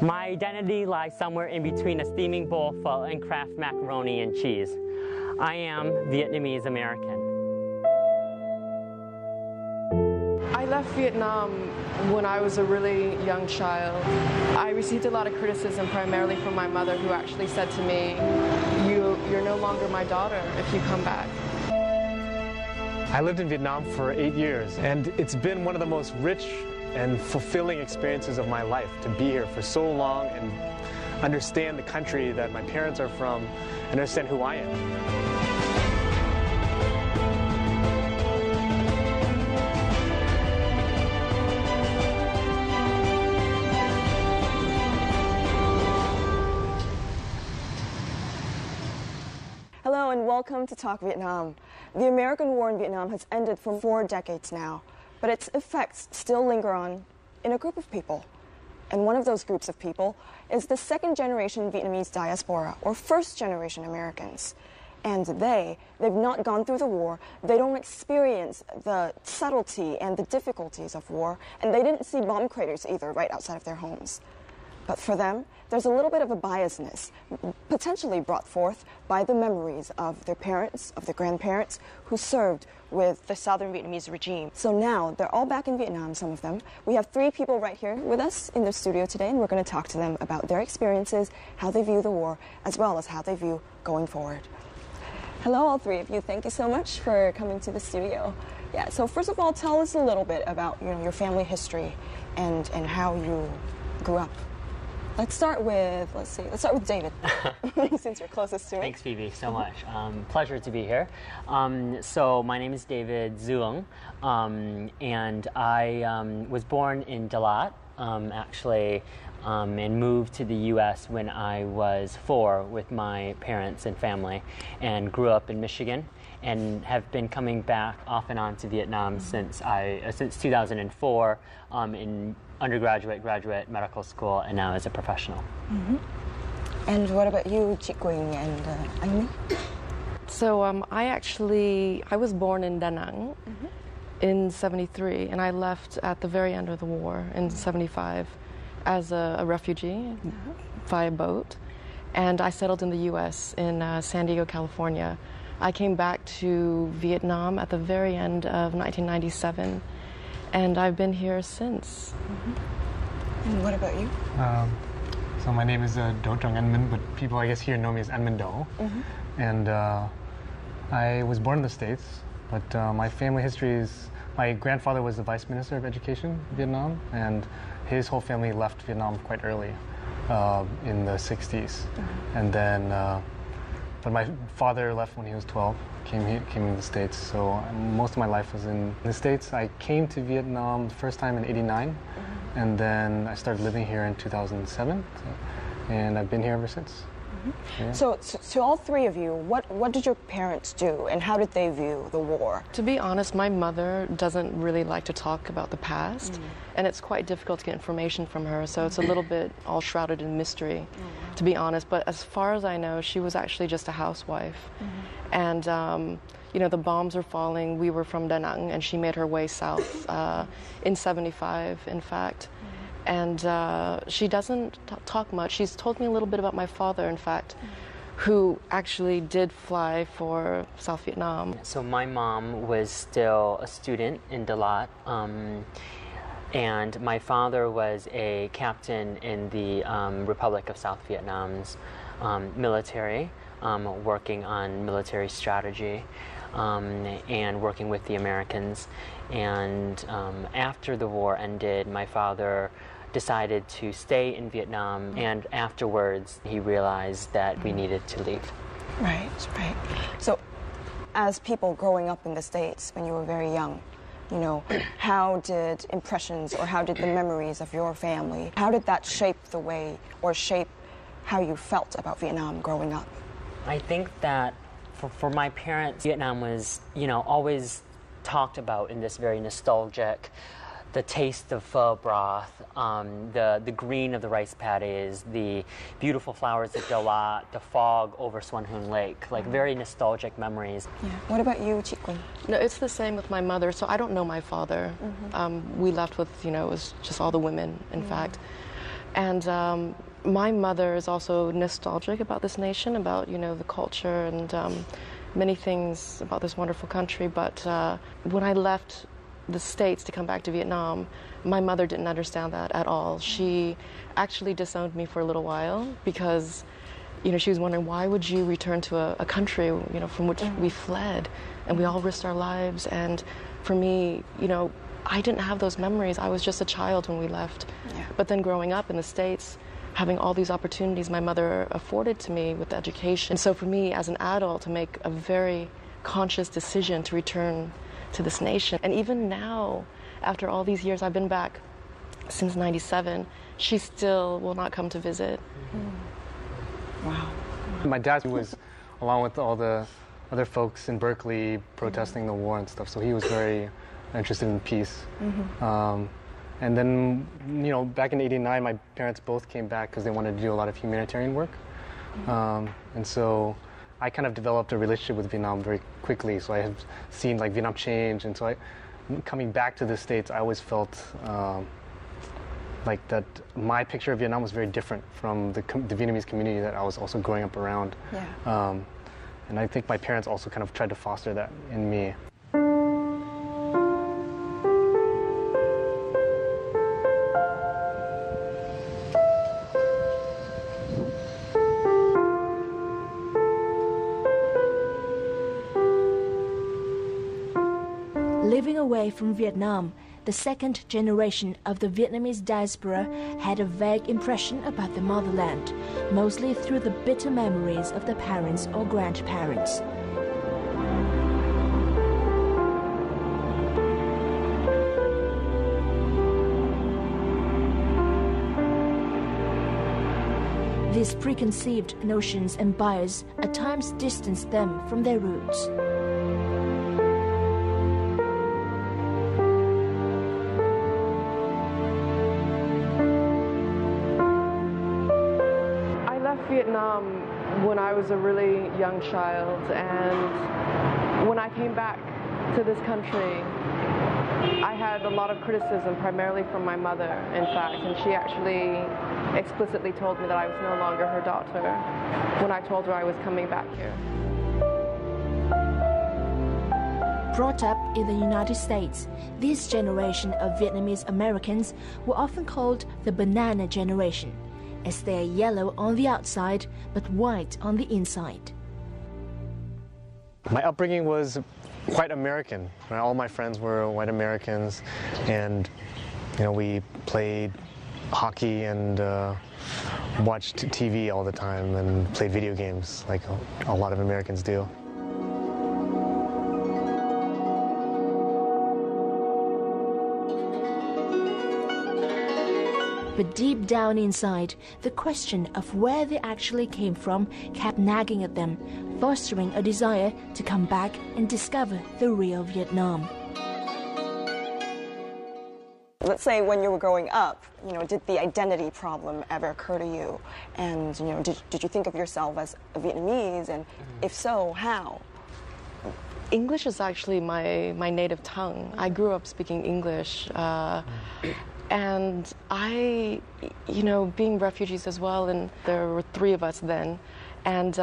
My identity lies somewhere in between a steaming bowl of pho and Kraft macaroni and cheese. I am Vietnamese American. I left Vietnam when I was a really young child. I received a lot of criticism primarily from my mother, who actually said to me, you're no longer my daughter if you come back. I lived in Vietnam for 8 years, and it's been one of the most rich and fulfilling experiences of my life to be here for so long and understand the country that my parents are from and understand who I am. Hello and welcome to Talk Vietnam. The American war in Vietnam has ended for 4 decades now, but its effects still linger on in a group of people. And one of those groups of people is the second-generation Vietnamese diaspora, or first-generation Americans. And they've not gone through the war, they don't experience the subtlety and the difficulties of war, and they didn't see bomb craters either right outside of their homes. But for them, there's a little bit of a biasness, potentially brought forth by the memories of their parents, of their grandparents, who served with the Southern Vietnamese regime. So now, they're all back in Vietnam, some of them. We have 3 people right here with us in the studio today, and we're going to talk to them about their experiences, how they view the war, as well as how they view going forward. Hello, all 3 of you. Thank you so much for coming to the studio. Yeah, so first of all, tell us a little bit about your family history and how you grew up. Let's start with David, since you're closest to it. Thanks, Phoebe, so much. Pleasure to be here. So my name is David Duong, and I was born in Dalat, actually, and moved to the U.S. when I was 4 with my parents and family, and grew up in Michigan, and have been coming back off and on to Vietnam since 2004 in undergraduate, graduate, medical school, and now as a professional. And what about you, Quynh and Anh? So I was born in Da Nang in '73, and I left at the very end of the war in '75 as a refugee via boat, and I settled in the U.S. in San Diego, California. I came back to Vietnam at the very end of 1997, and I've been here since. And what about you? So my name is Do Trong Anh Minh, but people I guess here know me as Anh Minh Do. And I was born in the States, but my family history is my grandfather was the Vice Minister of Education in Vietnam, and his whole family left Vietnam quite early in the 60s. And then, but my father left when he was 12, came in the States, so most of my life was in the States. I came to Vietnam the first time in '89, and then I started living here in 2007, and I've been here ever since. Yeah. So to all 3 of you, what did your parents do, and how did they view the war? To be honest, my mother doesn't really like to talk about the past, and it's quite difficult to get information from her, so it's a little bit all shrouded in mystery, to be honest. But as far as I know, she was actually just a housewife. And, the bombs are falling. We were from Da Nang, and she made her way south in '75, in fact. And she doesn't talk much. She's told me a little bit about my father, in fact, who actually did fly for South Vietnam. So my mom was still a student in Dalat, and my father was a captain in the Republic of South Vietnam's military, working on military strategy and working with the Americans. And after the war ended, my father decided to stay in Vietnam, and afterwards he realized that we needed to leave. Right. So as people growing up in the States when you were very young, how did impressions or how did the memories of your family, how did that shape the way or shape how you felt about Vietnam growing up? I think that for my parents, Vietnam was, always talked about in this very nostalgic, the taste of pho broth, the green of the rice paddies, the beautiful flowers of Dalat, the fog over Xuân Hương Lake, like very nostalgic memories. Yeah. What about you, Quynh? No, it's the same with my mother. So I don't know my father. We left with, it was just all the women, in fact. And my mother is also nostalgic about this nation, about, you know, the culture and many things about this wonderful country. But when I left the States to come back to Vietnam, my mother didn't understand that at all. She actually disowned me for a little while because, you know, she was wondering, why would you return to a country, you know, from which we fled and we all risked our lives? And for me, you know, I didn't have those memories. I was just a child when we left. Yeah. But then growing up in the States, having all these opportunities my mother afforded to me with education. And so for me as an adult to make a very conscious decision to return to this nation. And even now, after all these years, I've been back since '97, she still will not come to visit. Wow. My dad was along with all the other folks in Berkeley protesting the war and stuff, so he was very interested in peace. And then, you know, back in '89, my parents both came back because they wanted to do a lot of humanitarian work. And so I kind of developed a relationship with Vietnam very quickly. So I have seen like Vietnam change, and so coming back to the States, I always felt like that my picture of Vietnam was very different from the Vietnamese community that I was also growing up around. Yeah. And I think my parents also kind of tried to foster that in me. Living away from Vietnam, the second generation of the Vietnamese diaspora had a vague impression about the motherland, mostly through the bitter memories of their parents or grandparents. These preconceived notions and bias at times distanced them from their roots. Vietnam when I was a really young child, and when I came back to this country, I had a lot of criticism, primarily from my mother, in fact, and she actually explicitly told me that I was no longer her daughter when I told her I was coming back here. Brought up in the United States, this generation of Vietnamese Americans were often called the banana generation, as they are yellow on the outside but white on the inside. My upbringing was quite American. All my friends were white Americans, and you know, we played hockey and watched TV all the time and played video games like a lot of Americans do. But deep down inside, the question of where they actually came from kept nagging at them, fostering a desire to come back and discover the real Vietnam. Let's say when you were growing up, you know, did the identity problem ever occur to you? And, you know, did you think of yourself as a Vietnamese? And if so, how? English is actually my native tongue. I grew up speaking English. And I, you know, being refugees as well, and there were 3 of us then, and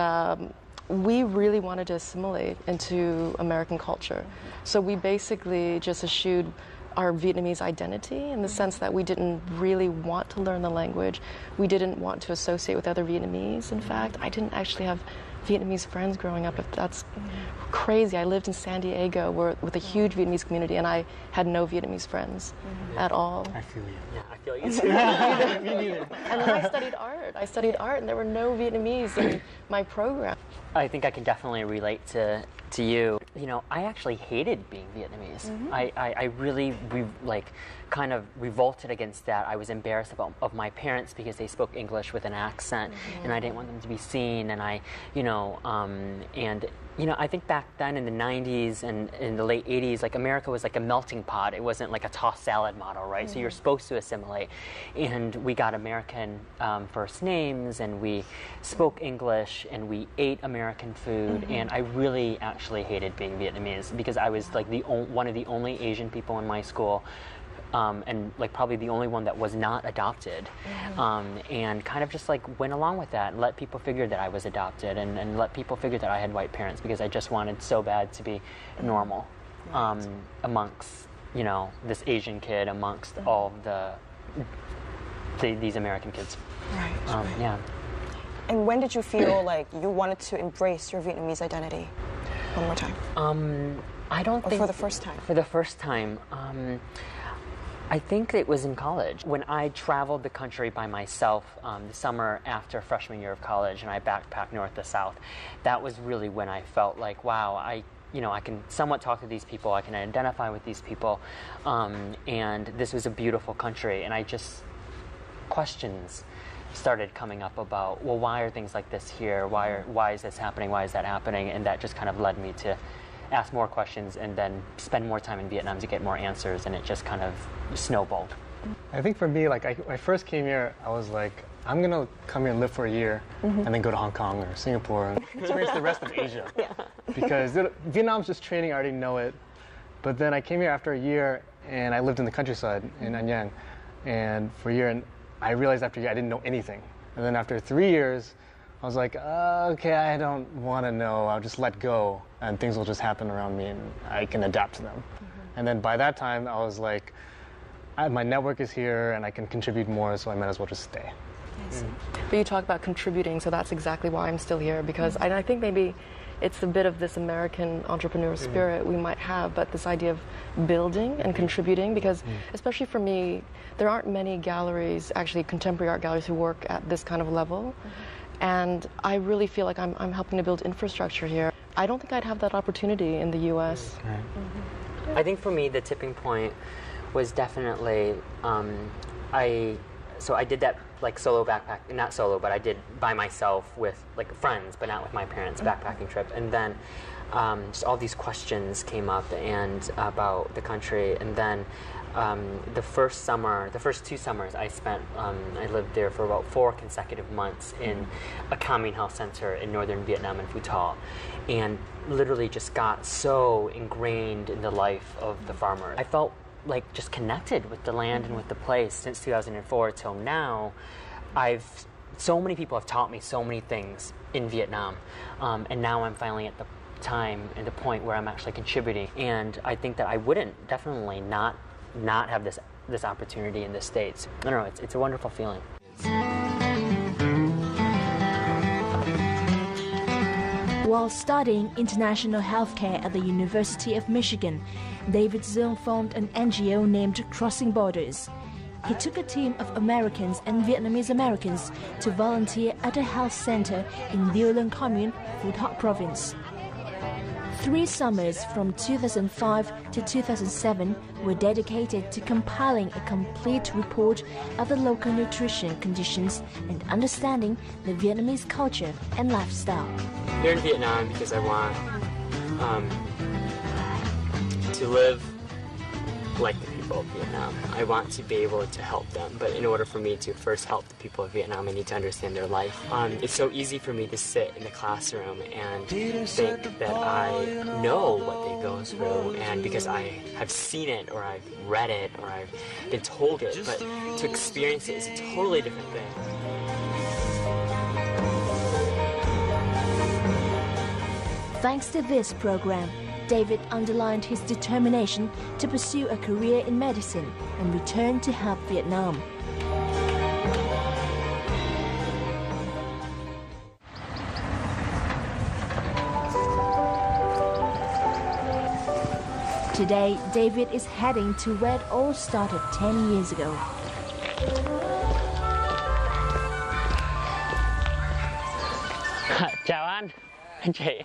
we really wanted to assimilate into American culture. So we basically just eschewed our Vietnamese identity in the sense that we didn't really want to learn the language. We didn't want to associate with other Vietnamese. In fact, I didn't actually have Vietnamese friends growing up. If that's crazy. I lived in San Diego with a huge Vietnamese community, and I had no Vietnamese friends at all. I feel you. Yeah, I feel you too. Me neither. And then I studied art, and there were no Vietnamese in my program. I think I can definitely relate to you. You know, I actually hated being Vietnamese. I really kind of revolted against that. I was embarrassed of my parents because they spoke English with an accent, and I didn't want them to be seen. And I think back then in the 90s and in the late 80s, like America was like a melting pot. It wasn't like a tossed salad model, right? So you're supposed to assimilate. And we got American first names, and we spoke English, and we ate American food. And I really actually hated being Vietnamese because I was like one of the only Asian people in my school and like probably the only one that was not adopted, and kind of just like went along with that and let people figure that I was adopted, and let people figure that I had white parents, because I just wanted so bad to be normal amongst, you know, this Asian kid amongst all these American kids. Right. Yeah. And when did you feel like you wanted to embrace your Vietnamese identity? One more time. I don't think for the first time. For the first time, I think it was in college when I traveled the country by myself the summer after freshman year of college, and I backpacked north to south. That was really when I felt like, wow, I can somewhat talk to these people, I can identify with these people, and this was a beautiful country. And I just, questions started coming up about, well, why are things like this here? Why is this happening? Why is that happening? And that just kind of led me to ask more questions and then spend more time in Vietnam to get more answers, and it just kind of snowballed. I think for me, like when I first came here, I was like, I'm gonna come here and live for a year, and then go to Hong Kong or Singapore and experience the rest of Asia. Because Vietnam's just training, I already know it. But then I came here after a year, and I lived in the countryside in An Giang, and for a year, and I realized after a year I didn't know anything. And then after 3 years, I was like, okay, I don't want to know. I'll just let go, and things will just happen around me, and I can adapt to them. And then by that time, I was like, my network is here, and I can contribute more, so I might as well just stay. But you talk about contributing, so that's exactly why I'm still here, because I think maybe it's a bit of this American entrepreneur spirit we might have, but this idea of building and contributing, because especially for me, there aren't many galleries, actually contemporary art galleries, who work at this kind of level. And I really feel like I'm helping to build infrastructure here. I don't think I'd have that opportunity in the U.S. I think for me, the tipping point was definitely, I did that like solo backpack, not solo, but I did by myself with like friends, but not with my parents, backpacking trip. And then just all these questions came up and about the country. And then the first 2 summers I spent, I lived there for about 4 consecutive months in a commune health center in northern Vietnam in Phu Tho, and literally just got so ingrained in the life of the farmer. I felt like just connected with the land and with the place since 2004 till now. So many people have taught me so many things in Vietnam, and now I'm finally at the time and the point where I'm actually contributing. And I think that I wouldn't definitely not have this opportunity in the States. I don't know, it's a wonderful feeling. While studying international healthcare at the University of Michigan, David Duong formed an NGO named Crossing Borders. He took a team of Americans and Vietnamese Americans to volunteer at a health center in Dieu Linh Commune, Phu Tho Province. 3 summers from 2005 to 2007 were dedicated to compiling a complete report of the local nutrition conditions and understanding the Vietnamese culture and lifestyle. Here in Vietnam because I want to live like the people of Vietnam. I want to be able to help them, but in order for me to first help the people of Vietnam, I need to understand their life. It's so easy for me to sit in the classroom and think that I know what they go through, and because I have seen it, or I've read it, or I've been told it, but to experience it is a totally different thing. Thanks to this program, David underlined his determination to pursue a career in medicine and return to help Vietnam. Today, David is heading to where it all started 10 years ago. Chào anh chị.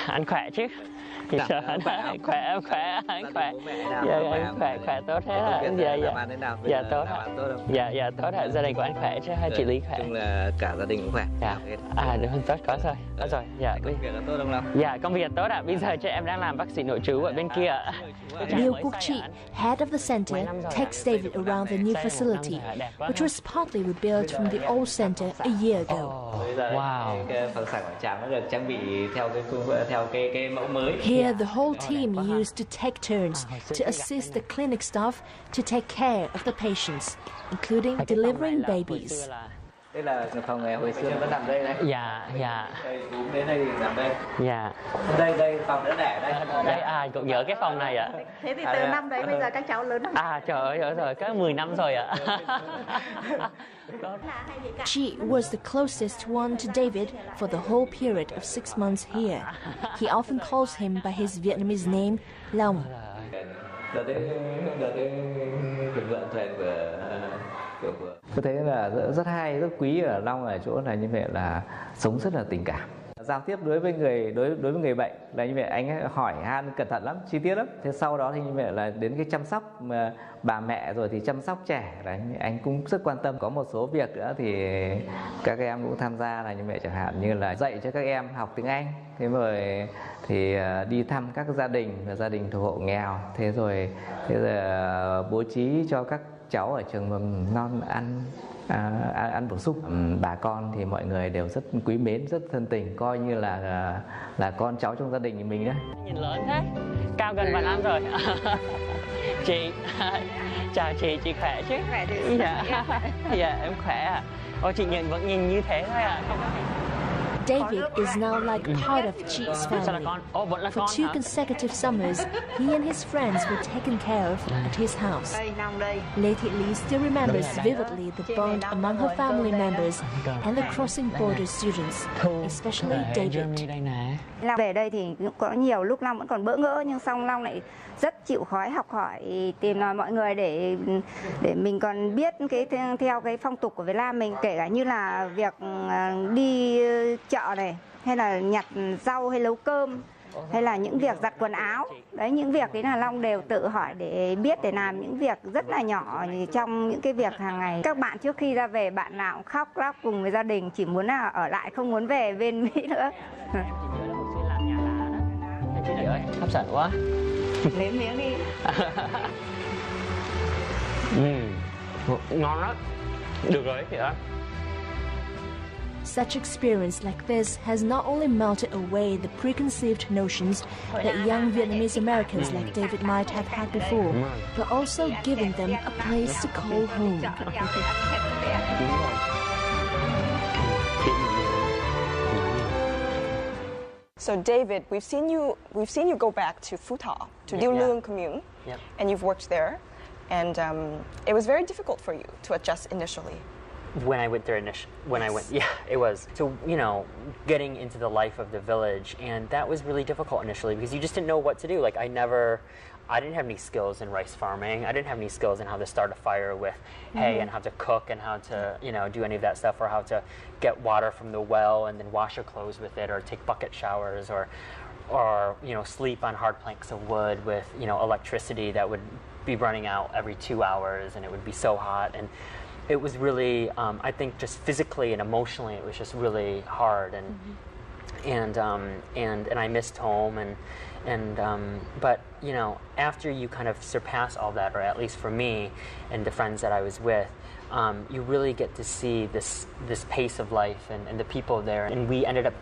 Anh khỏe chứ? Dạ, anh khỏe, anh khỏe. Dạ, khỏe tốt thế hả? Dạ tốt ạ. Dạ tốt ạ. Gia đình của anh khỏe chứ? Hai chị Lý khỏe? Chung là cả gia đình cũng khỏe. Dạ. Được tốt, có rồi. Dạ. Công việc là tốt không nào? Dạ, công việc tốt ạ. Bây giờ cho em đang làm bác sĩ nội trú ở bên kia ạ. Liu Quốc-chi, head of the center, takes David around the new facility, which was partly rebuilt from the old center a year ago. Wow. Cái phần sảnh của trạm nó được trang bị theo cái mẫu mới. Here, the whole team used to take turns to assist the clinic staff to take care of the patients, including delivering babies. Đây là phòng này hồi xưa nó nằm đây đấy. Dạ, dạ. Đây cúm đến đây thì nằm đây. Dạ. Đây phòng đỡ đẻ đây. Đây cũng nhớ cái phòng này ạ. Thế thì từ năm đấy bây giờ các cháu lớn lắm. Trời ơi rồi, có 10 năm rồi ạ. She was the closest one to David for the whole period of 6 months here. He often calls him by his Vietnamese name, Long. Đợt đấy hưởng lợi thuyền của tôi thấy là rất hay, rất quý ở Long ở chỗ là như vậy là sống rất là tình cảm. Giao tiếp đối với người bệnh là như vậy, anh hỏi han cẩn thận lắm, chi tiết lắm. Thế sau đó thì như vậy là đến cái chăm sóc mà bà mẹ rồi thì chăm sóc trẻ là anh cũng rất quan tâm. Có một số việc nữa thì các em cũng tham gia là như vậy, chẳng hạn như là dạy cho các em học tiếng Anh, thế rồi thì đi thăm các gia đình thuộc hộ nghèo, thế rồi bố trí cho các cháu ở trường mầm non ăn bổ sung. Bà con thì mọi người đều rất quý mến, rất thân tình, coi như là con cháu trong gia đình của mình đấy. Nhìn lớn thế, cao gần 1 năm rồi. Chị, chào chị khỏe chứ? Khỏe thì Dạ, em khỏe ạ. Chị vẫn nhìn như thế thôi ạ. David is now like part of Chi's family. For 2 consecutive summers, he and his friends were taken care of at his house. Lê Thị Lý still remembers vividly the bond among her family members and the crossing border students, especially David. Long về đây thì có nhiều lúc Long vẫn còn bỡ ngỡ, nhưng xong Long lại rất chịu khó học hỏi, tìm nói mọi người để mình còn biết theo cái phong tục của Việt Nam mình, kể cả như là việc đi chợ này, hay là nhặt rau hay nấu cơm, hay là những việc giặt quần áo. Đấy, những việc đấy là Long đều tự hỏi để biết, để làm những việc rất là nhỏ trong những cái việc hàng ngày. Các bạn trước khi ra về, bạn nào cũng khóc lóc cùng với gia đình, chỉ muốn là ở lại, không muốn về bên Mỹ nữa. Chị ơi, hấp dẫn quá. Nếm miếng đi. Ngon lắm. Được rồi chị ơi. Such experience like this has not only melted away the preconceived notions that young Vietnamese Americans like David might have had before, but also given them a place to call home. So David, we've seen you go back to Phu Tho, to Điêu Lương commune, and you've worked there, and it was very difficult for you to adjust initially. When I went there it was. So, getting into the life of the village, and that was really difficult initially because you just didn't know what to do. Like I didn't have any skills in rice farming. I didn't have any skills in how to start a fire with hay and how to cook and how to, do any of that stuff, or how to get water from the well and then wash your clothes with it, or take bucket showers, or sleep on hard planks of wood with, electricity that would be running out every 2 hours, and it would be so hot. And it was really, I think, just physically and emotionally, it was just really hard, and I missed home, but after you kind of surpass all that, or at least for me and the friends that I was with, you really get to see this pace of life and the people there, and we ended up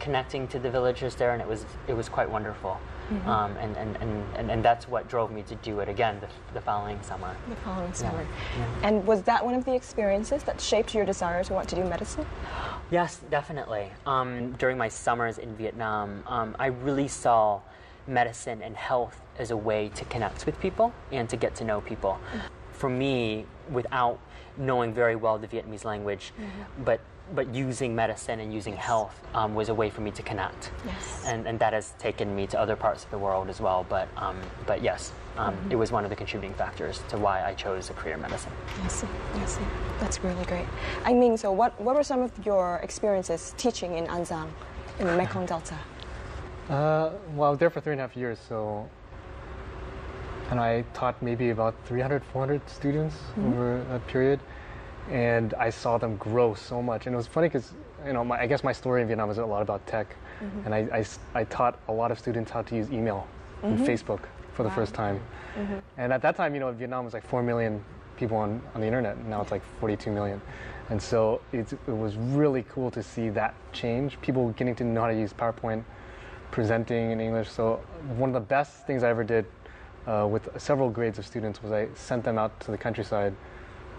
connecting to the villagers there, and it was quite wonderful. And that's what drove me to do it again the following summer. The following summer. Yeah. And was that one of the experiences that shaped your desire to want to do medicine? Yes, definitely. During my summers in Vietnam, I really saw medicine and health as a way to connect with people and to get to know people. For me, without knowing very well the Vietnamese language, but using medicine and using health was a way for me to connect. Yes. And that has taken me to other parts of the world as well. But yes, it was one of the contributing factors to why I chose a career in medicine. I see. That's really great. I mean, so what were some of your experiences teaching in An Giang, in the Mekong Delta? Well, I was there for 3.5 years, and I taught maybe about 300, 400 students over that period. And I saw them grow so much. And it was funny because, I guess my story in Vietnam is a lot about tech. And I taught a lot of students how to use email and Facebook for the first time. And at that time, Vietnam was like 4 million people on the internet. Now it's like 42 million. And so it was really cool to see that change. People getting to know how to use PowerPoint, presenting in English. So one of the best things I ever did with several grades of students was I sent them out to the countryside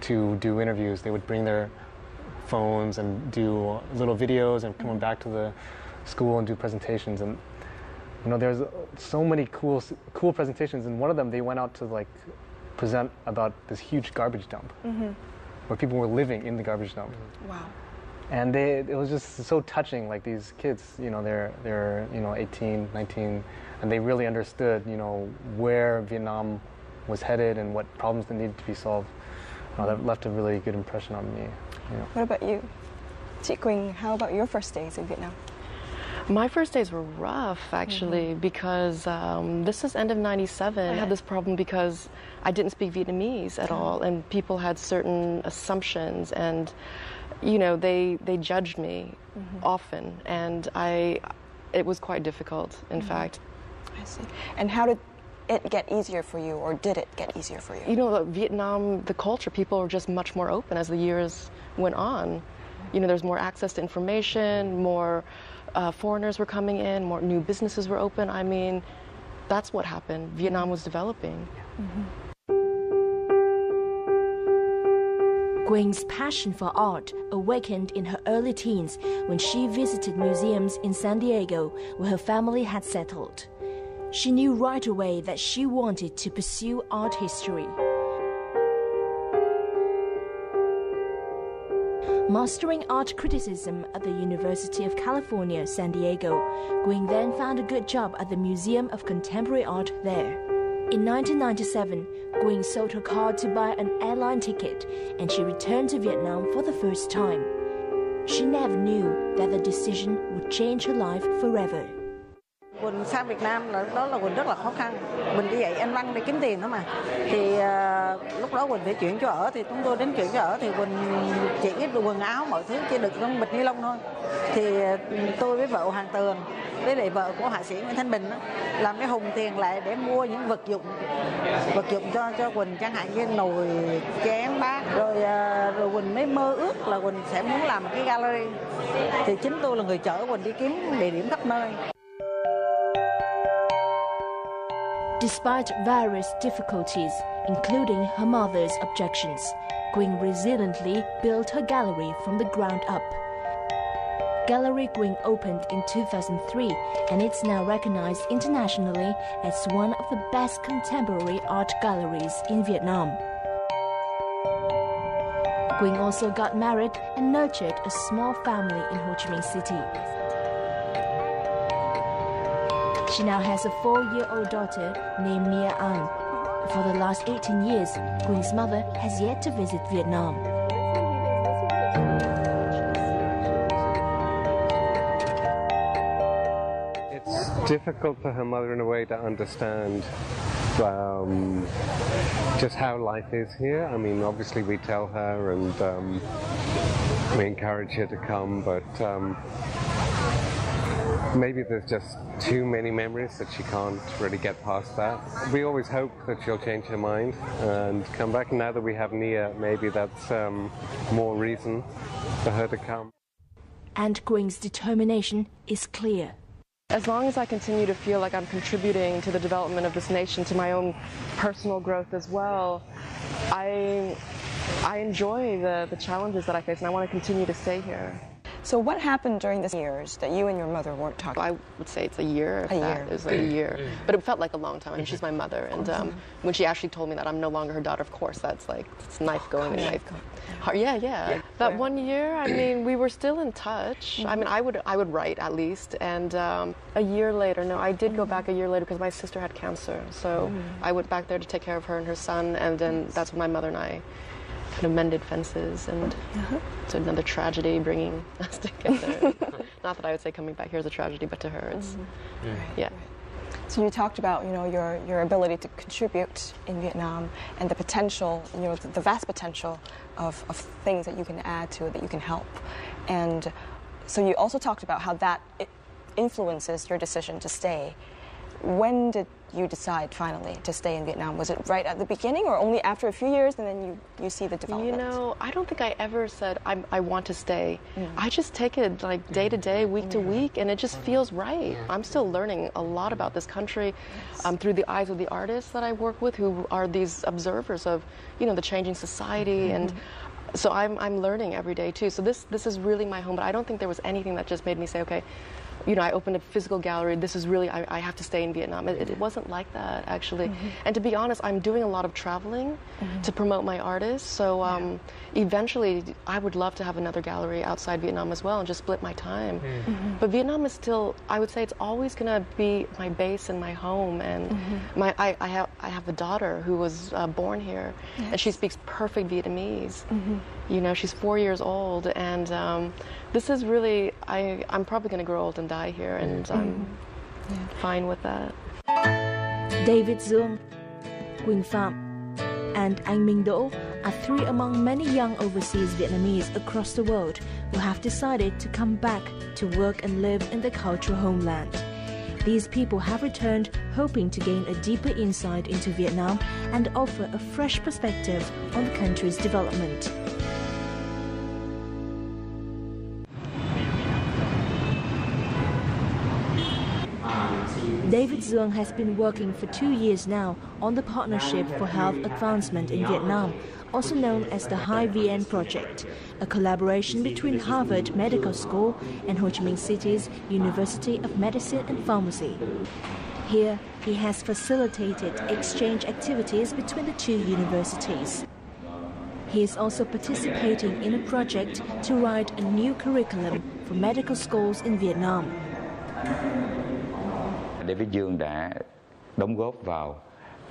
to do interviews. They would bring their phones and do little videos and come back to the school and do presentations. And you know, there's so many cool presentations. And one of them, they went out to like present about this huge garbage dump where people were living in the garbage dump. Wow. And it was just so touching. Like these kids, you know, they're 18, 19, and they really understood, you know, where Vietnam was headed and what problems that needed to be solved. That left a really good impression on me. You know. What about you? Chị Quynh, how about your first days in Vietnam? My first days were rough, actually, because this is end of '97. I had this problem because I didn't speak Vietnamese at all, and people had certain assumptions, and you know, they judged me often, and it was quite difficult, in fact. I see. And how did it get easier for you, or did it get easier for you? You know, Vietnam, the culture, people were just much more open as the years went on. You know, there's more access to information, more foreigners were coming in, more new businesses were open. I mean, that's what happened. Vietnam was developing. Quynh passion for art awakened in her early teens when she visited museums in San Diego where her family had settled. She knew right away that she wanted to pursue art history. Mastering art criticism at the University of California, San Diego, Quynh then found a good job at the Museum of Contemporary Art there. In 1997, Quynh sold her car to buy an airline ticket, and she returned to Vietnam for the first time. She never knew that the decision would change her life forever. Quynh sang Việt Nam đó là Quynh rất là khó khăn. Quynh đi dạy Anh văn để kiếm tiền đó mà. Thì lúc đó Quynh phải chuyển chỗ ở, thì chúng tôi đến chuyển chỗ ở thì Quynh chỉ cái quần áo mọi thứ chỉ được trong bịch ni lông thôi. Thì tôi với vợ Hoàng Tường với lại vợ của họa sĩ Nguyễn Thanh Bình đó, làm cái hùng tiền lại để mua những vật dụng cho Quynh, chẳng hạn như nồi chén bát, rồi Quynh mới mơ ước là Quynh sẽ muốn làm một cái gallery. Thì chính tôi là người chở Quynh đi kiếm địa điểm khắp nơi. Despite various difficulties, including her mother's objections, Quynh resiliently built her gallery from the ground up. Gallery Quynh opened in 2003, and it's now recognized internationally as one of the best contemporary art galleries in Vietnam. Quynh also got married and nurtured a small family in Ho Chi Minh City. She now has a 4-year-old daughter named Nia An. For the last 18 years, Quynh mother has yet to visit Vietnam. It's difficult for her mother in a way to understand just how life is here. I mean, obviously we tell her and we encourage her to come, but maybe there's just too many memories that she can't really get past that. We always hope that she'll change her mind and come back. Now that we have Nia, maybe that's more reason for her to come. And Quynh determination is clear. As long as I continue to feel like I'm contributing to the development of this nation, to my own personal growth as well, I enjoy the challenges that I face, and I want to continue to stay here. So what happened during the years that you and your mother weren't talking? I would say it's a year. It was like a year. But it felt like a long time. I mean, she's my mother. And when she actually told me that I'm no longer her daughter, of course, that's like, it's knife going and knife going. Yeah. That 1 year, I mean, we were still in touch. I mean, I would write at least. And a year later, no, I did go back a year later because my sister had cancer. So I went back there to take care of her and her son. And then that's when my mother and I kind of mended fences, and it's another tragedy bringing us together. Not that I would say coming back here is a tragedy, but to her it's, yeah. So you talked about, you know, your ability to contribute in Vietnam and the potential, you know, the vast potential of things that you can add to it, that you can help. And so you also talked about how that influences your decision to stay. When did you decide finally to stay in Vietnam? Was it right at the beginning or only after a few years and then you see the development? You know, I don't think I ever said I want to stay. I just take it like day to day, week to week, and it just feels right. I'm still learning a lot about this country through the eyes of the artists that I work with, who are these observers of, you know, the changing society, and so I'm learning every day too. So this is really my home, but I don't think there was anything that just made me say, okay, you know, I opened a physical gallery. This is really, I have to stay in Vietnam. It wasn't like that, actually. And to be honest, I'm doing a lot of traveling to promote my artists. So eventually, I would love to have another gallery outside Vietnam as well and just split my time. But Vietnam is still, I would say, it's always going to be my base and my home. And I have a daughter who was born here, and she speaks perfect Vietnamese. You know, she's 4 years old, and this is really, I'm probably going to grow old and die here, and I'm fine with that. David Duong, Quynh Pham, and Anh Minh Do are three among many young overseas Vietnamese across the world who have decided to come back to work and live in their cultural homeland. These people have returned hoping to gain a deeper insight into Vietnam and offer a fresh perspective on the country's development. David Duong has been working for 2 years now on the Partnership for Health Advancement in Vietnam, also known as the High VN Project, a collaboration between Harvard Medical School and Ho Chi Minh City's University of Medicine and Pharmacy. Here, he has facilitated exchange activities between the two universities. He is also participating in a project to write a new curriculum for medical schools in Vietnam. David Duong đã đóng góp vào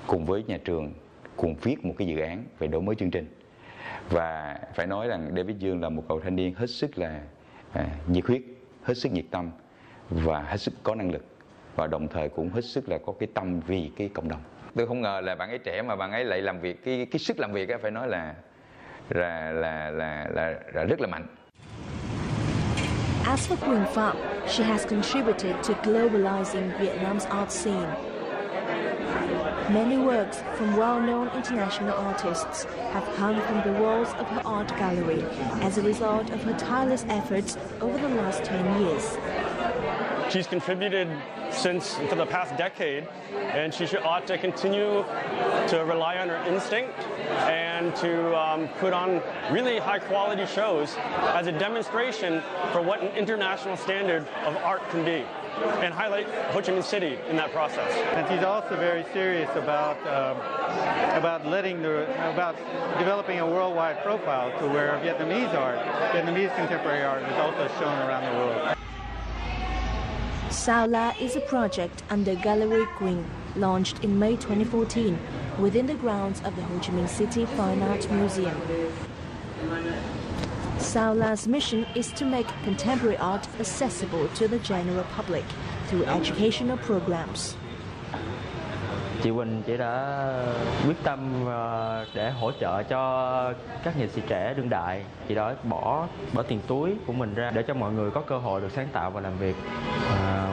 cùng với nhà trường cùng viết một cái dự án về đổi mới chương trình, và phải nói rằng David Duong là một cậu thanh niên hết sức là nhiệt huyết, hết sức nhiệt tâm và hết sức có năng lực, và đồng thời cũng hết sức là có cái tâm vì cái cộng đồng. Tôi không ngờ là bạn ấy trẻ mà bạn ấy lại làm việc, cái sức làm việc ấy phải nói là rất là mạnh. As for Quynh Pham, she has contributed to globalizing Vietnam's art scene. Many works from well-known international artists have hung from the walls of her art gallery as a result of her tireless efforts over the last 10 years. She's contributed for the past decade, and she ought to continue to rely on her instinct and to put on really high-quality shows as a demonstration for what an international standard of art can be, and highlight Ho Chi Minh City in that process. And she's also very serious about developing a worldwide profile to where Vietnamese contemporary art is also shown around the world. Sao La is a project under Gallery Quynh, launched in May 2014 within the grounds of the Ho Chi Minh City Fine Arts Museum. Sao La's mission is to make contemporary art accessible to the general public through educational programs. Chị Quynh chỉ đã quyết tâm để hỗ trợ cho các nghệ sĩ trẻ đương đại. Chị đã bỏ tiền túi của mình ra để cho mọi người có cơ hội được sáng tạo và làm việc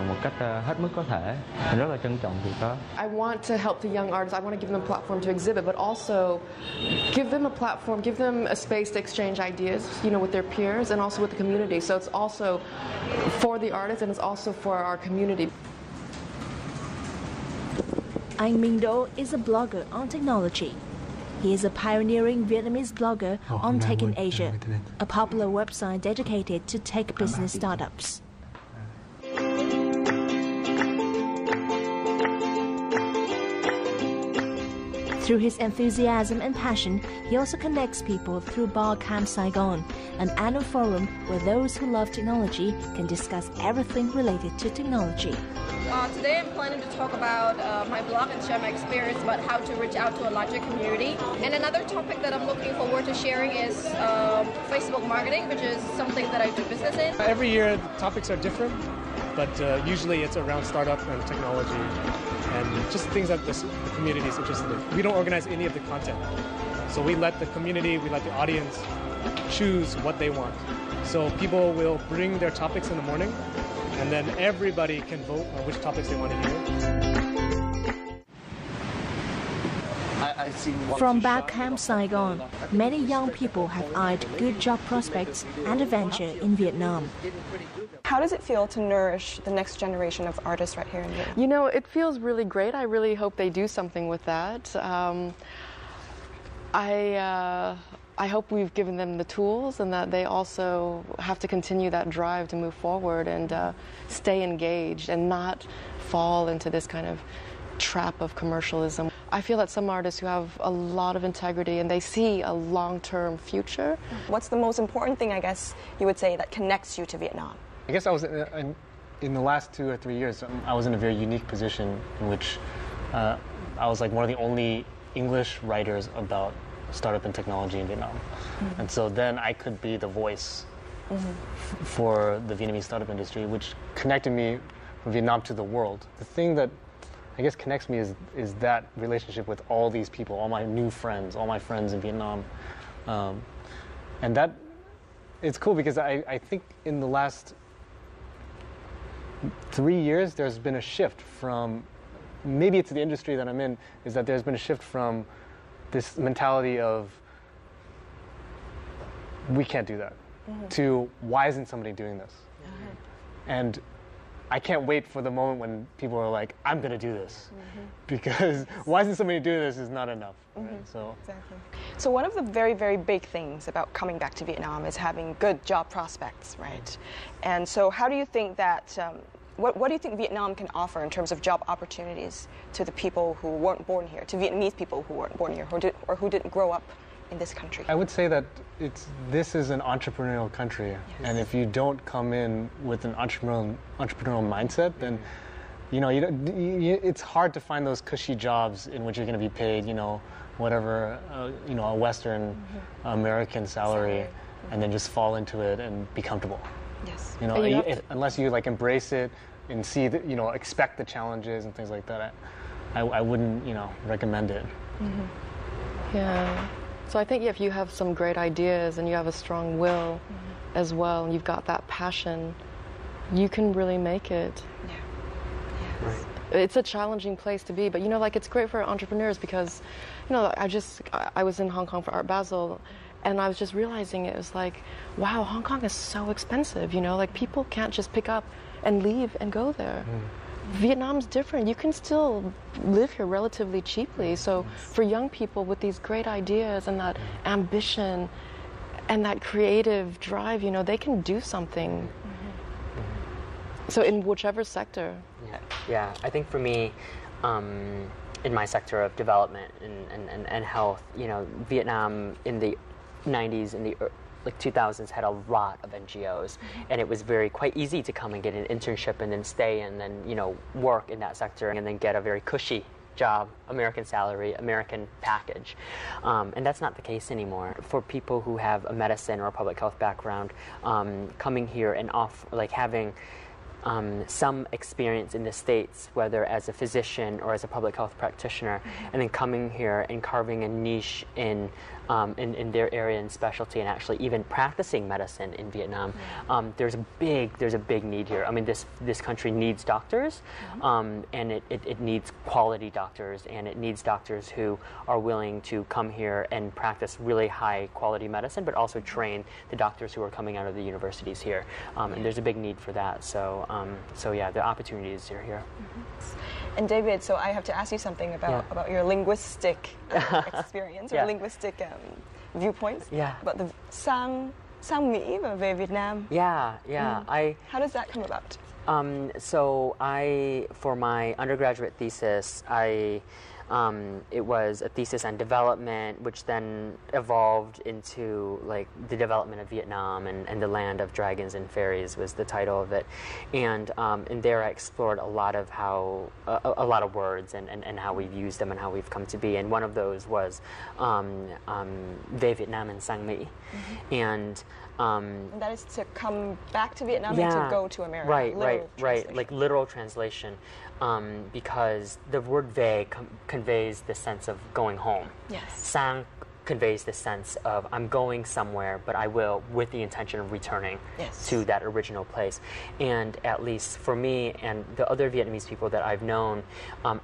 một cách hết mức có thể. Mình rất là trân trọng việc đó. I want to help the young artists. I want to give them a platform to exhibit, but also give them a platform, give them a space to exchange ideas, you know, with their peers and also with the community. So it's also for the artists and it's also for our community. Anh Minh Do is a blogger on technology. He is a pioneering Vietnamese blogger on Tech in Asia, a popular website dedicated to tech business startups. Through his enthusiasm and passion, he also connects people through Bar Camp Saigon, an annual forum where those who love technology can discuss everything related to technology. Today I'm planning to talk about my blog and share my experience about how to reach out to a larger community. And another topic that I'm looking forward to sharing is Facebook marketing, which is something that I do business in. Every year the topics are different, but usually it's around startup and technology and just things that the community is interested in. We don't organize any of the content. So we let the community, we let the audience choose what they want. So people will bring their topics in the morning, and then everybody can vote on which topics they want to hear. From back home Saigon, many young people have eyed good job prospects and adventure in Vietnam. How does it feel to nourish the next generation of artists right here in Vietnam? You know, it feels really great. I really hope they do something with that. I hope we've given them the tools and that they also have to continue that drive to move forward and stay engaged and not fall into this kind of trap of commercialism. I feel that some artists who have a lot of integrity and they see a long-term future. What's the most important thing, I guess, you would say that connects you to Vietnam? I guess I was in the last 2 or 3 years, I was in a very unique position in which I was like one of the only English writers about startup and technology in Vietnam. Mm-hmm. And so then I could be the voice for the Vietnamese startup industry, which connected me from Vietnam to the world. The thing that I guess connects me is that relationship with all these people, all my new friends, all my friends in Vietnam. And that, it's cool because I think in the last 3 years, there's been a shift from, maybe it's the industry that I'm in, is that there's been a shift from this mentality of, we can't do that, to why isn't somebody doing this? And I can't wait for the moment when people are like, I'm going to do this. Because why isn't somebody doing this is not enough. Right? So. Exactly. So one of the very, very big things about coming back to Vietnam is having good job prospects, right? And so how do you think that, what do you think Vietnam can offer in terms of job opportunities to the people who weren't born here, to Vietnamese people who weren't born here, or who didn't grow up in this country? I would say that this is an entrepreneurial country, and if you don't come in with an entrepreneurial mindset, then it's hard to find those cushy jobs in which you're going to be paid, whatever, a Western American salary, and then just fall into it and be comfortable. Yes. Unless you like embrace it and see that, expect the challenges and things like that, I wouldn't, recommend it. Yeah. So I think if you have some great ideas and you have a strong will as well, and you've got that passion, you can really make it. Yeah. Right. It's a challenging place to be, but it's great for entrepreneurs because, I was in Hong Kong for Art Basel, and I was just realizing it was like, wow, Hong Kong is so expensive, people can't just pick up and leave and go there. Vietnam's different. You can still live here relatively cheaply. So for young people with these great ideas and that ambition and that creative drive, they can do something. So in whichever sector. Yeah. I think for me, in my sector of development and health, Vietnam in the 90s and the 2000s had a lot of NGOs, and it was quite easy to come and get an internship and then stay and then work in that sector and then get a very cushy job, American salary, American package, and that's not the case anymore. For people who have a medicine or a public health background, coming here and having some experience in the States, whether as a physician or as a public health practitioner, and then coming here and carving a niche in their area and specialty, and actually even practicing medicine in Vietnam, there's a big need here. I mean, this country needs doctors, and it needs quality doctors, and it needs doctors who are willing to come here and practice really high quality medicine, but also train the doctors who are coming out of the universities here. And there's a big need for that. So yeah, the opportunities are here. And David, so I have to ask you something about your linguistic experience or linguistic viewpoints. About the sang Mỹ và về Việt Nam. How does that come about? So for my undergraduate thesis, it was a thesis on development, which then evolved into the development of Vietnam and the land of dragons and fairies was the title of it, and there I explored a lot of words and how we've used them and how we've come to be, and one of those was về Việt Nam and sang Mỹ, and that is to come back to Vietnam and to go to America. Right, like literal translation. Because the word về conveys the sense of going home. Yes. Sang conveys this sense of I'm going somewhere, but I will with the intention of returning to that original place. And at least for me and the other Vietnamese people that I've known,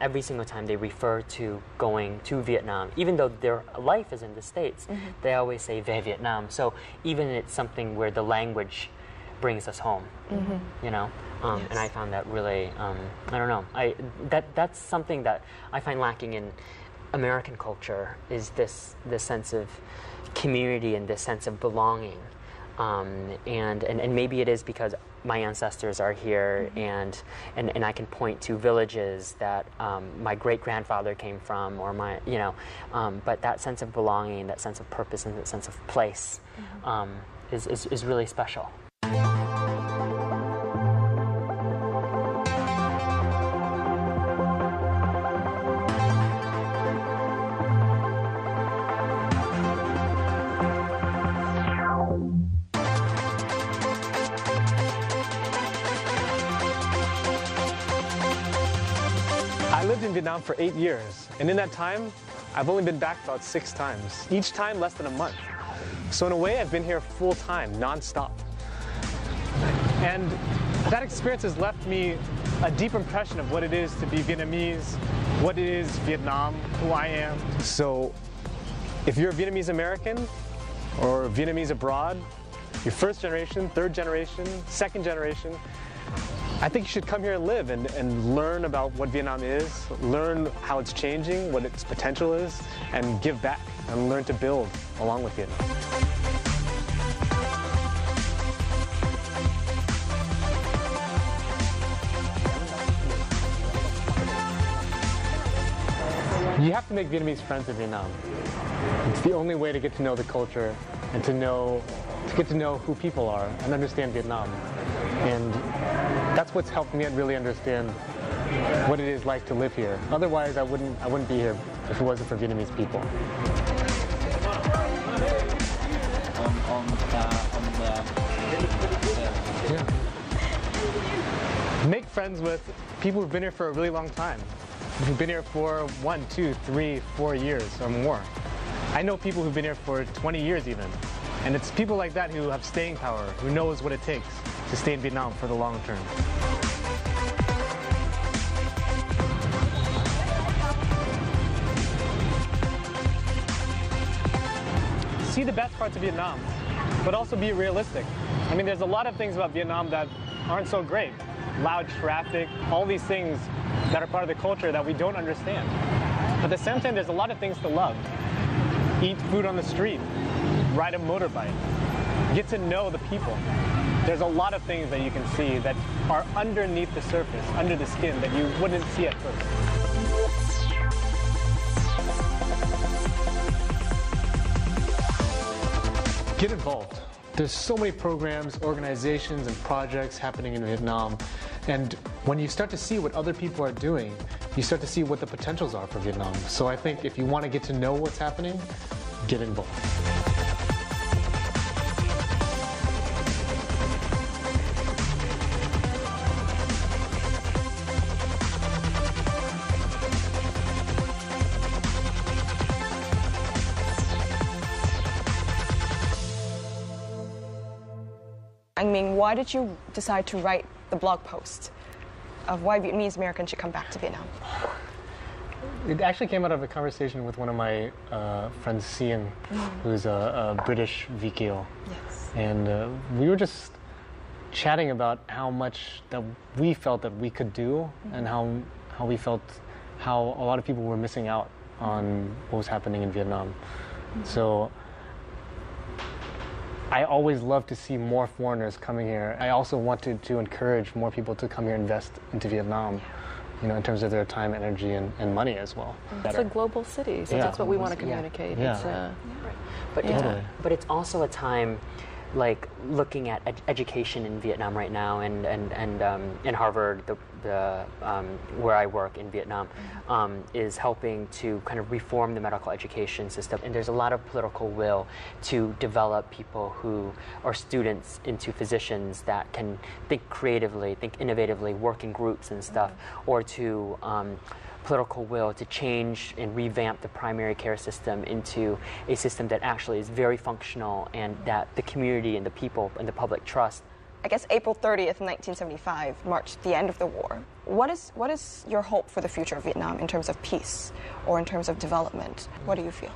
every single time they refer to going to Vietnam, even though their life is in the States, they always say Về Vietnam. So even it's something where the language brings us home, you know? And I found that really, I don't know, that's something that I find lacking in American culture, is this sense of community and this sense of belonging. And maybe it is because my ancestors are here, and I can point to villages that my great-grandfather came from, or my, you know, but that sense of belonging, that sense of purpose, and that sense of place is really special. I lived in Vietnam for 8 years, and in that time, I've only been back about 6 times, each time less than a month. So in a way, I've been here full-time, non-stop. And that experience has left me a deep impression of what it is to be Vietnamese, what it is Vietnam, who I am. So if you're a Vietnamese American or Vietnamese abroad, you're first generation, third generation, second generation, I think you should come here and live and learn about what Vietnam is, learn how it's changing, what its potential is, and give back and learn to build along with Vietnam. You have to make Vietnamese friends in Vietnam. It's the only way to get to know the culture and to get to know who people are and understand Vietnam. And that's what's helped me really understand what it is like to live here. Otherwise, I wouldn't be here if it wasn't for Vietnamese people. Yeah. Make friends with people who've been here for a really long time, who've been here for 1, 2, 3, 4 years or more. I know people who've been here for 20 years even. And it's people like that who have staying power, who knows what it takes to stay in Vietnam for the long term. See the best parts of Vietnam, but also be realistic. I mean, there's a lot of things about Vietnam that aren't so great. Loud traffic, all these things that are part of the culture that we don't understand. But at the same time, there's a lot of things to love. Eat food on the street, ride a motorbike, get to know the people. There's a lot of things that you can see that are underneath the surface, under the skin, that you wouldn't see at first. Get involved. There's so many programs, organizations, and projects happening in Vietnam. And when you start to see what other people are doing, you start to see what the potentials are for Vietnam. So I think if you want to get to know what's happening, get involved. I mean, why did you decide to write the blog post of why Vietnamese Americans should come back to Vietnam? It actually came out of a conversation with one of my friends, Cian, who's a British VKO. Yes. And we were just chatting about how much that we felt that we could do, and how we felt how a lot of people were missing out on what was happening in Vietnam. So I always love to see more foreigners coming here. I also wanted to encourage more people to come here and invest into Vietnam, you know, in terms of their time, energy, and money as well. It's a global city, so that's what we want to communicate. Yeah. But it's also a time, like looking at education in Vietnam right now, and in Harvard, where I work in Vietnam is helping to kind of reform the medical education system. And there's a lot of political will to develop people who are students into physicians that can think creatively, think innovatively, work in groups and stuff, or to political will to change and revamp the primary care system into a system that actually is very functional and that the community and the people and the public trust. I guess April 30th, 1975 marked the end of the war. What is your hope for the future of Vietnam in terms of peace or in terms of development? What do you feel?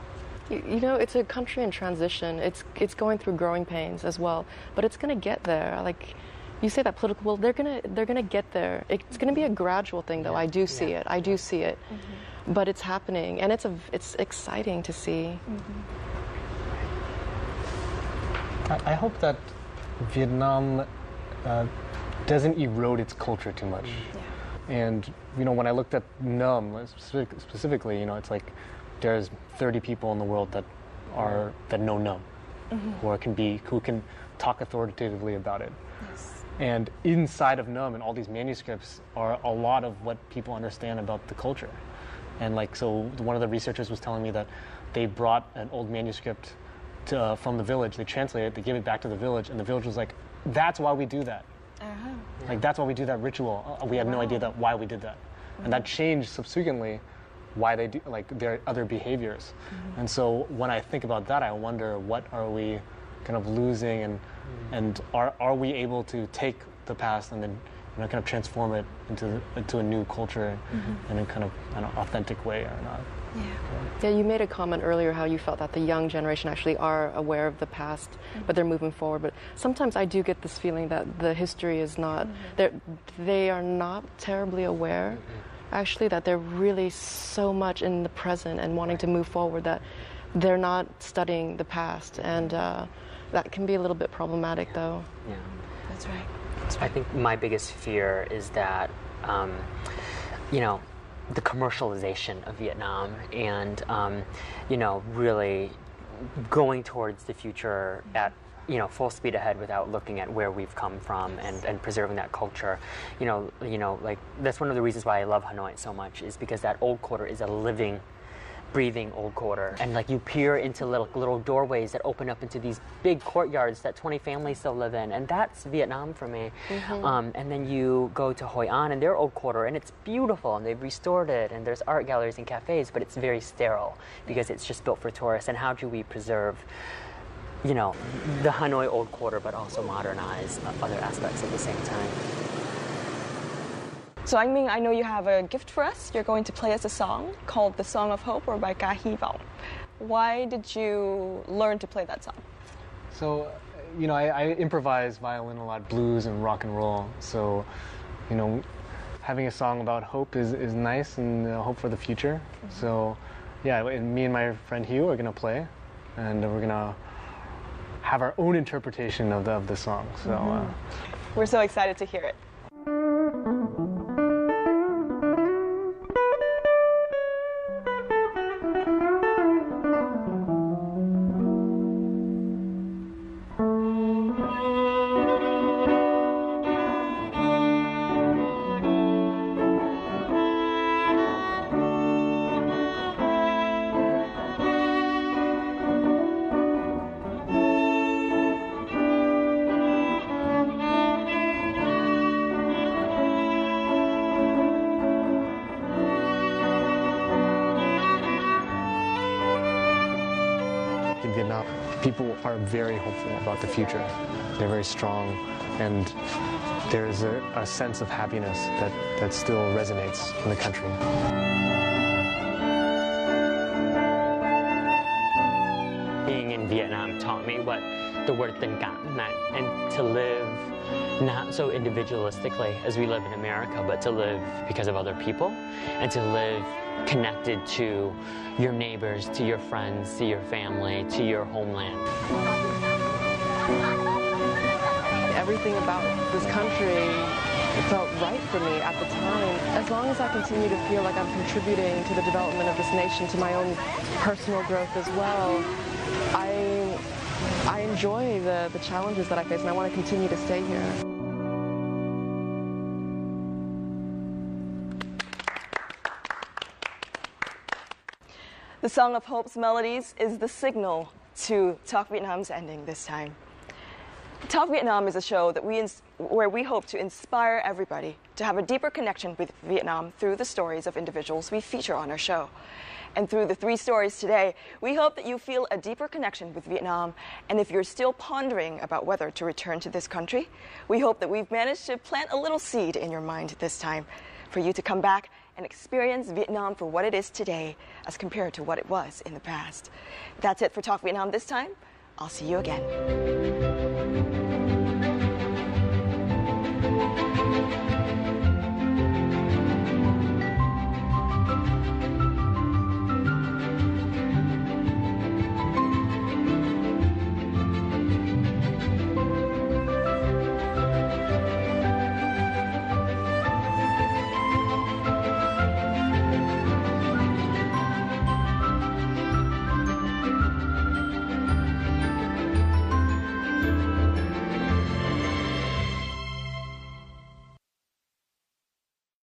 You know, it's a country in transition. It's going through growing pains as well, but it's going to get there. Like you say, that political will, they're gonna get there. It's gonna be a gradual thing, though. I do see it, but it's happening, and it's exciting to see. I hope that Vietnam doesn't erode its culture too much. And you know, when I looked at Num specifically, you know, it's like there's 30 people in the world that know Num, who can talk authoritatively about it. And inside of Num and all these manuscripts are a lot of what people understand about the culture. And like, so one of the researchers was telling me that they brought an old manuscript from the village, they translated it, they gave it back to the village, and the village was like, that's why we do that. Like, that's why we do that ritual. We had no idea why we did that. And that changed subsequently why they do, like, their other behaviors. And so when I think about that, I wonder, what are we kind of losing, and are we able to take the past and then, you know, kind of transform it into a new culture in a kind of, I don't know, authentic way or not? Yeah, you made a comment earlier how you felt that the young generation actually are aware of the past, but they're moving forward. But sometimes I do get this feeling that the history is not, they are not terribly aware, actually, that they're really so much in the present and wanting to move forward that they're not studying the past. And that can be a little bit problematic, though. Yeah, that's right. I think my biggest fear is that, you know, the commercialization of Vietnam and, you know, really going towards the future at, you know, full speed ahead without looking at where we've come from and preserving that culture. You know, like, that's one of the reasons why I love Hanoi so much, is because that old quarter is a living, breathing old quarter, and like you peer into little doorways that open up into these big courtyards that 20 families still live in, and that's Vietnam for me. And then you go to Hoi An and their old quarter, and it's beautiful, and they've restored it, and there's art galleries and cafes, but it's very sterile because it's just built for tourists. And how do we preserve, you know, the Hanoi old quarter, but also modernize other aspects at the same time? So Anh Minh, I know you have a gift for us. You're going to play us a song called The Song of Hope, or Bài ca hy vọng. Why did you learn to play that song? So, you know, I improvise violin a lot, blues and rock and roll. So, you know, having a song about hope is nice, and hope for the future. So, yeah, me and my friend Hugh are going to play, and we're going to have our own interpretation of the song. So, we're so excited to hear it. In Vietnam, people are very hopeful about the future. They're very strong, and there's a sense of happiness that still resonates in the country. Being in Vietnam taught me what the word tình cảm meant, and to live not so individualistically as we live in America, but to live because of other people, and to live connected to your neighbors, to your friends, to your family, to your homeland. Everything about this country felt right for me at the time. As long as I continue to feel like I'm contributing to the development of this nation, to my own personal growth as well, I enjoy the challenges that I face, and I want to continue to stay here. The Song of Hope's melodies is the signal to Talk Vietnam's ending this time. Talk Vietnam is a show that where we hope to inspire everybody to have a deeper connection with Vietnam through the stories of individuals we feature on our show. And through the 3 stories today, we hope that you feel a deeper connection with Vietnam. And if you're still pondering about whether to return to this country, we hope that we've managed to plant a little seed in your mind this time for you to come back and experience Vietnam for what it is today as compared to what it was in the past. That's it for Talk Vietnam this time. I'll see you again.